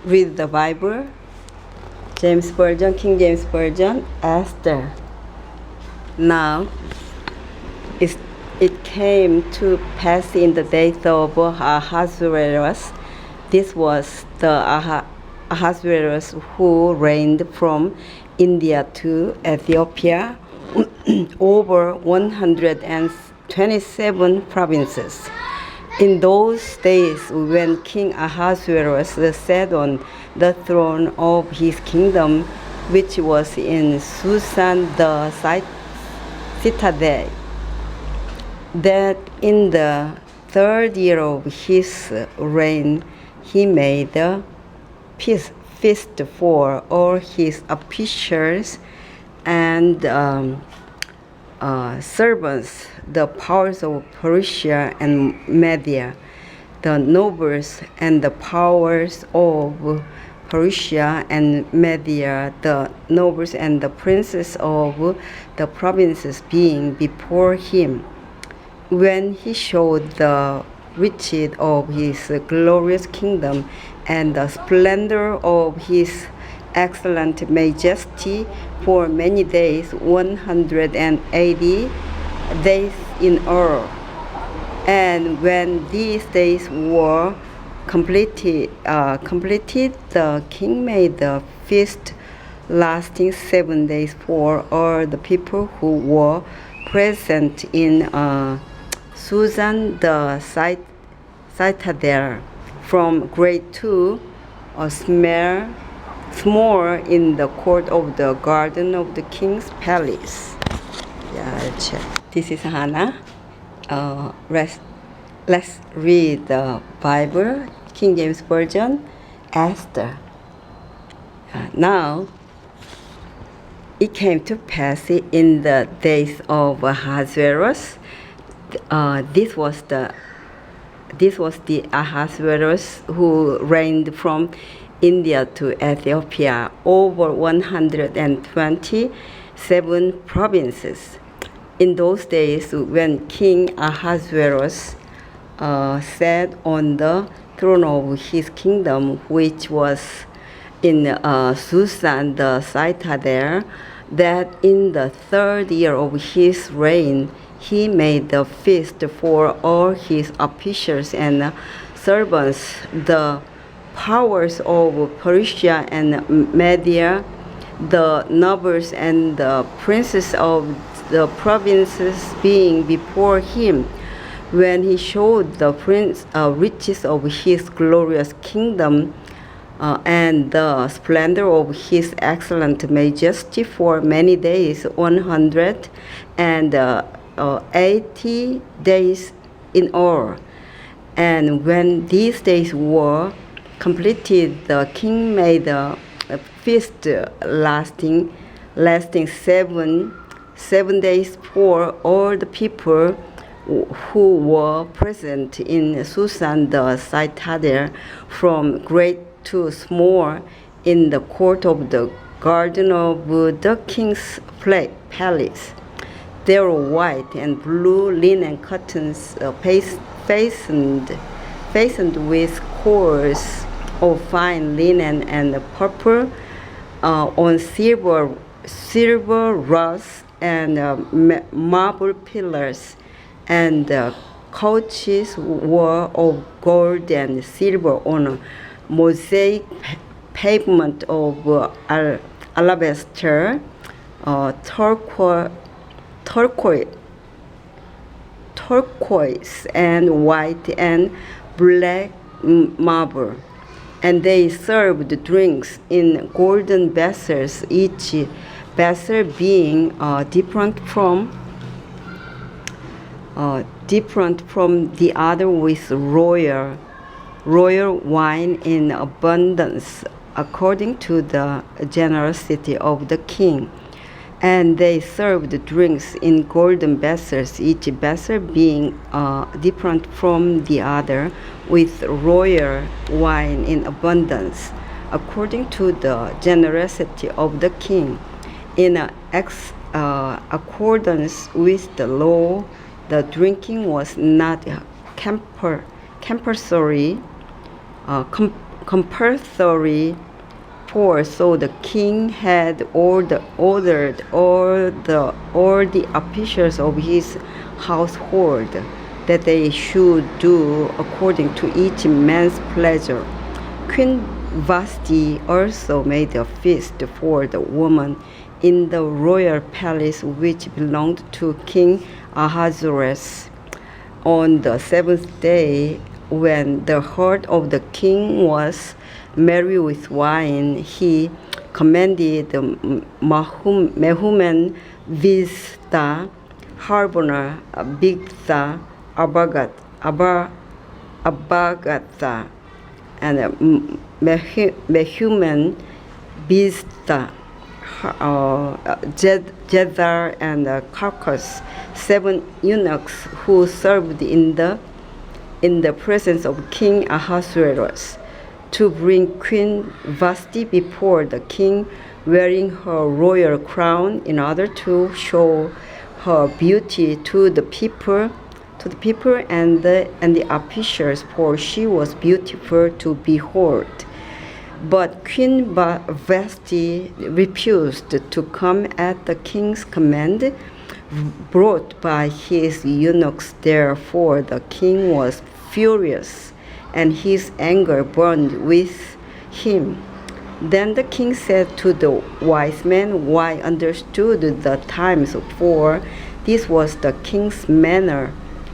read the Bible. James Version, King James Version, Esther. Now, it came to pass in the days of Ahasuerus. This was the Ahasuerus who reigned from India to Ethiopia over 127 provinces. In those days, when King Ahasuerus sat on the throne of his kingdom, which was in Susan the citadel, that in the third year of his reign, he made a feast for all his officials and servants, the powers of Persia and Media, the nobles and the powers of Persia and Media, the nobles and the princes of the provinces being before him. When he showed the riches of his glorious kingdom and the splendor of his excellent majesty for many days, 180 days in all. And when these days were completed, the king made the feast lasting 7 days for all the people who were present in Susan the citadel, from great to small in the court of the garden of the king's palace. Yeah, this is Hannah. Let's read the Bible, King James Version, Esther. Now, it came to pass in the days of Ahasuerus. This was the Ahasuerus who reigned from India to Ethiopia over 127 provinces. In those days, when King Ahasuerus sat on the throne of his kingdom, which was in Susan the citadel, that in the third year of his reign, he made the feast for all his officials and servants, the powers of Persia and Media, the nobles and the princes of the provinces being before him. When he showed the riches of his glorious kingdom and the splendor of his excellent majesty for many days, 180 days in all. And when these days were completed, the king made a feast lasting 7 days for all the people who were present in Susan the citadel, from great to small, in the court of the garden of the king's palace. There were white and blue linen curtains fastened with cords of fine linen and purple on silver rods and marble pillars, and the couches were of gold and silver on a mosaic pavement of alabaster, turquoise and white and black marble. And they served drinks in golden vessels, each vessel being different from the other, with royal wine in abundance, according to the generosity of the king. And they served drinks in golden vessels, each vessel being different from the other, with royal wine in abundance, according to the generosity of the king. In accordance with the law, the drinking was not compulsory compulsory poor. So the king had ordered all the officials of his household that they should do according to each man's pleasure. Queen Vashti also made a feast for the woman in the royal palace which belonged to King Ahasuerus. On the seventh day, when the heart of the king was merry with wine, he commanded Mehuman, Biztha, Harbona, Bigtha, Abagatha, and Mehuman, Biztha, Jethar, and Carcass, 7 eunuchs who served in the presence of King Ahasuerus, to bring Queen Vashti before the king wearing her royal crown in order to show her beauty to the people and the officials, for she was beautiful to behold. But Queen Vashti refused to come at the king's command brought by his eunuchs. Therefore the king was furious, and his anger burned with him. Then the king said to the wise men, "Why understood the times, for this was the king's manner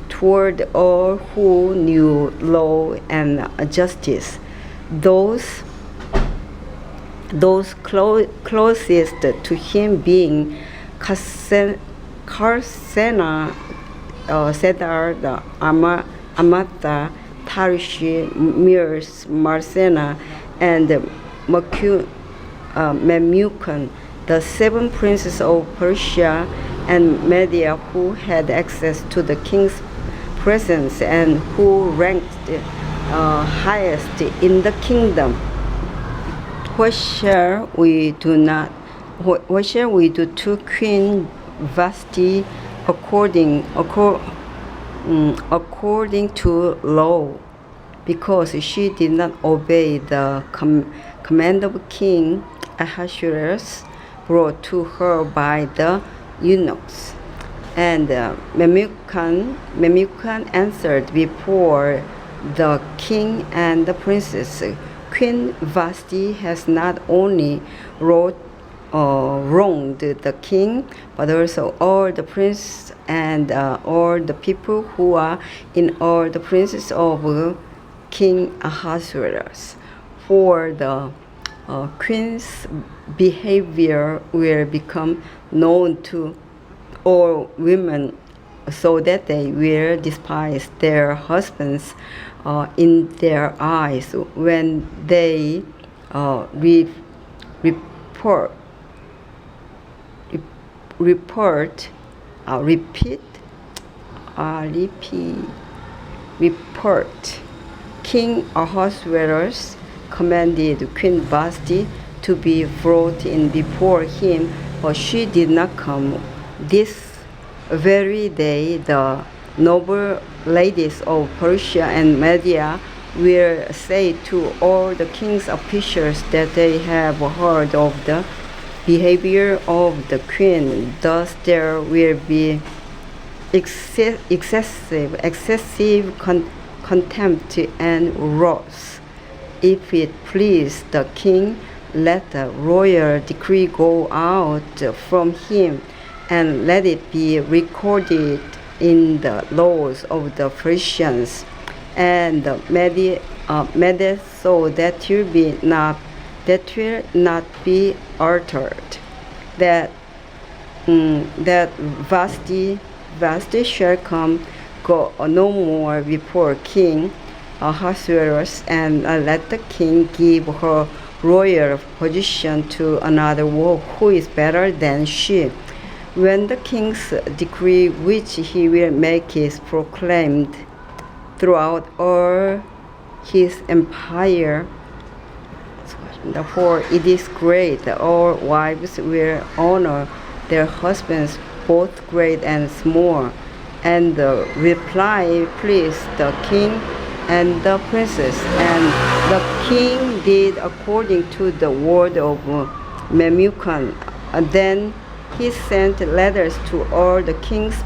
toward all who knew law and justice. Those closest to him being Karsena, Sedar, Amatha, Tarishi, Mirs, Marsena, and Memucan, the 7 princes of Persia and Media who had access to the king's presence and who ranked highest in the kingdom. What shall we do to Queen Vashti according to law? Because she did not obey the command of King Ahasuerus brought to her by the eunuchs." And Memucan answered before the king and the princess, "Queen Vashti has not only wronged the king, but also all the princes and all the people who are in all the princes of King Ahasuerus. For the queen's behavior will become known to all women, so that they will despise their husbands in their eyes when they report King Ahasuerus commanded Queen Vashti to be brought in before him, but she did not come. This very day the noble ladies of Persia and Media will say to all the king's officials that they have heard of the behavior of the queen. Thus there will be excessive contempt and wrath. If it please the king, let the royal decree go out from him, and let it be recorded in the laws of the Persians and the Medes, so that will not be altered. That Vashti shall go no more before King Ahasuerus, and let the king give her royal position to another who is better than she. When the king's decree which he will make is proclaimed throughout all his empire, for it is great, all wives will honor their husbands, both great and small. And the reply pleased the king and the princess. And the king did according to the word of Memucan. And then he sent letters to all the king's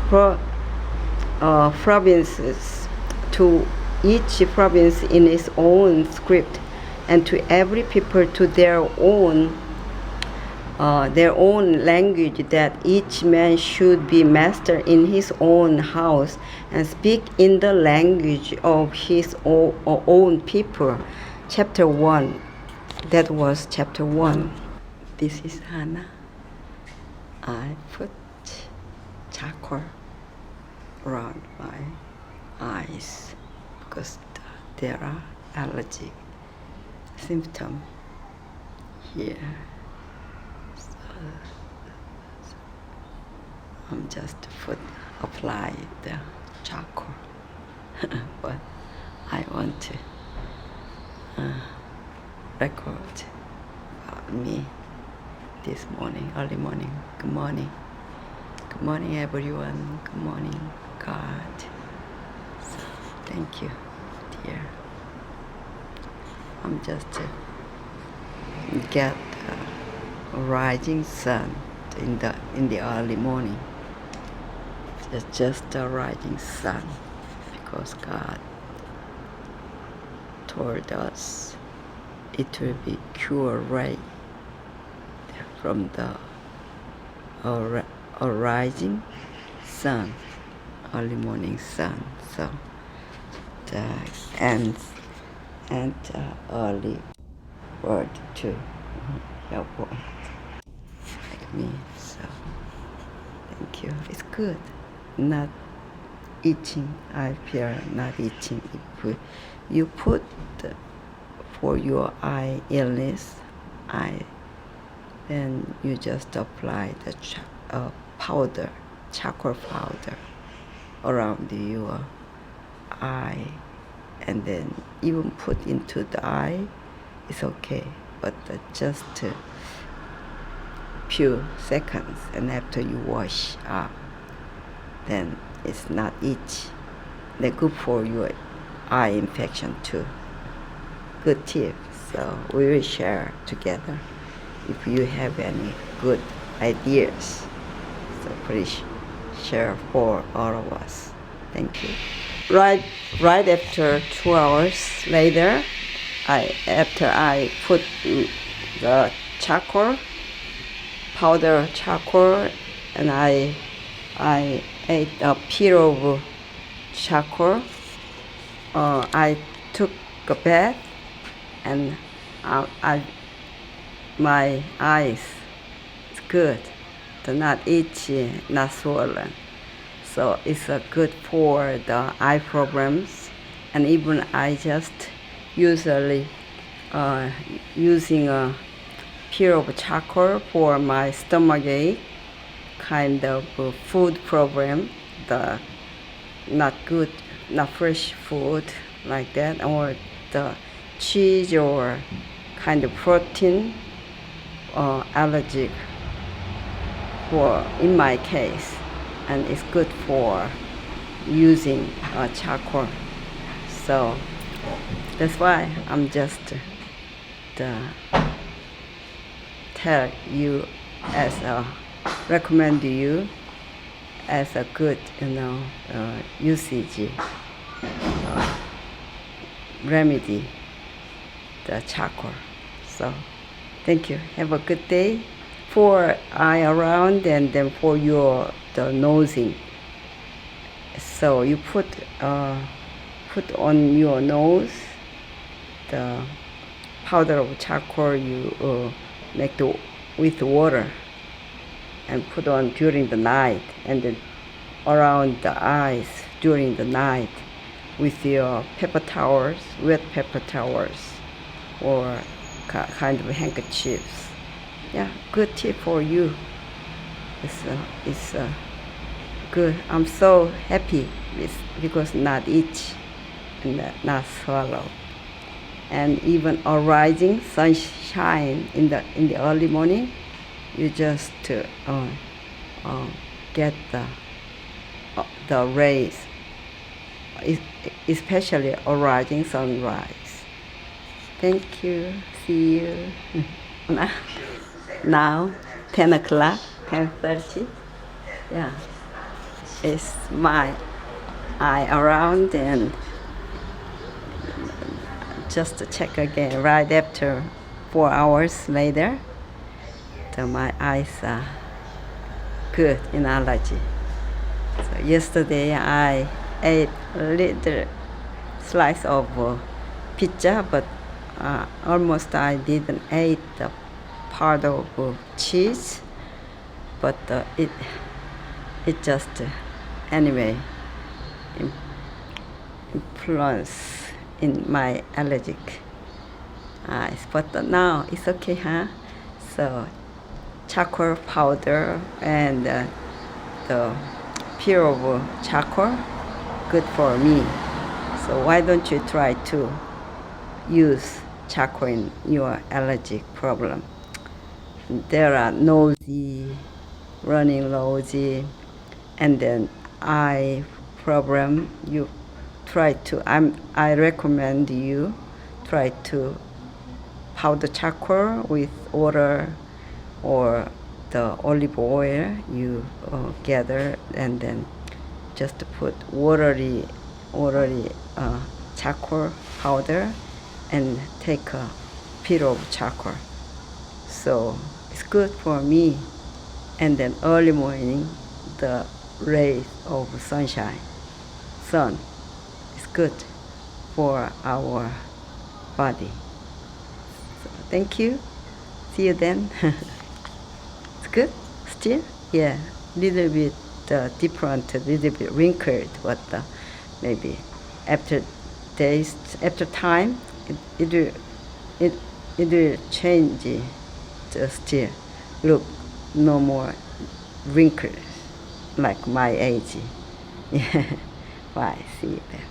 provinces, to each province in its own script, and to every people to their own language, that each man should be master in his own house and speak in the language of his own people. Chapter 1. That was chapter 1. This is Hannah. I put charcoal around my eyes because there are allergic symptoms here. I'm just apply the charcoal, but I want to record about me this morning, early morning. Good morning. Good morning, everyone. Good morning, God. So, thank you, dear. I'm just get rising sun in the early morning. It's just the rising sun, because God told us it will be pure ray from the rising sun, early morning sun. So the and early bird too, your boy, like me. So thank you. It's good. Not itching. I feel not itching. If you put for your eye illness, then you just apply the powder, charcoal powder, around your eye, and then even put into the eye. It's okay, but just few seconds, and after you wash up, then it's not itchy. They're good for your eye infection too. Good tip. So we will share together. If you have any good ideas, so please share for all of us. Thank you. Right after 2 hours later, after I put the charcoal, powder charcoal, and I ate a peel of charcoal. I took a bath, and my eyes, it's good. They're not itchy, not swollen. So it's good for the eye problems. And even I just usually using a peel of charcoal for my stomach ache, kind of food problem, the not good, not fresh food like that, or the cheese or kind of protein, allergic for in my case, and it's good for using charcoal. So that's why I'm just tell you as a recommend you as a good usage remedy, the charcoal. So thank you. Have a good day. For eye around, and then for the nosing. So you put on your nose the powder of charcoal. You make with water and put on during the night, and then around the eyes during the night with your paper towels, wet paper towels, or kind of handkerchiefs. Yeah, good tip for you. It's good. I'm so happy because not itch and not swallow. And even a rising sunshine in the early morning, you just get the rays especially a rising sunrise. Thank you. See you. Now 10 o'clock, 10:30. Yeah. It's my eye around and just to check again right after 4 hours later. So my eyes are good in allergy. So yesterday I ate a little slice of pizza, but almost I didn't eat the part of cheese, but it just anyway influence in my allergic eyes. But now it's okay, huh? So charcoal powder and the pure of charcoal good for me. So why don't you try to use charcoal in your allergic problem? There are nosy, running nosy, and then eye problem. You try to. I recommend you try to powder charcoal with water or the olive oil you gather, and then just put watery charcoal powder and take a bit of charcoal. So it's good for me. And then early morning, the rays of sun is good for our body. So thank you. See you then. It's good still? Yeah, little bit different, little bit wrinkled, but maybe after days, after time, it will change. Still look no more wrinkles like my age. Yeah. Bye. See you then.